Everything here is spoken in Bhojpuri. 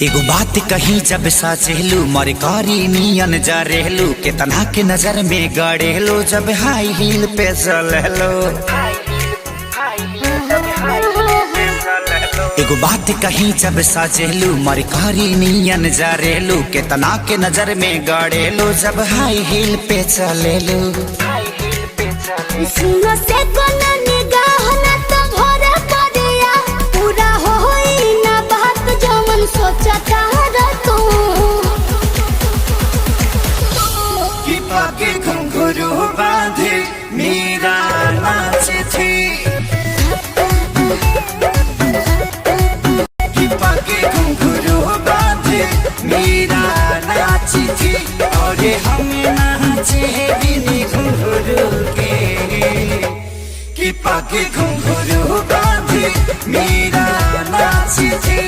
एगो बात कही जब साचेलू मरे कारी नियन जा रहलू केतना के नजर में गड़ेलू जब हाई हील पे चललो। एगो बात कही जब साचेलू मरे कारी नियन जा रहलू केतना के नजर में गड़ेलू जब हाई हील पे चलेलू। सुनो से कोना निगाह ना तो भरे पड़िया पूरा होई ना बात जो मन सोचता रह तू कि पाके घुंघरू बांधे मेरा नाचे थी, कि पाके घुंघरू बांधे मेरा नाची थी और हमें नाचे बिनी घुंघरू के, कि पाके घुंघरू बांधे मेरा नाची थी।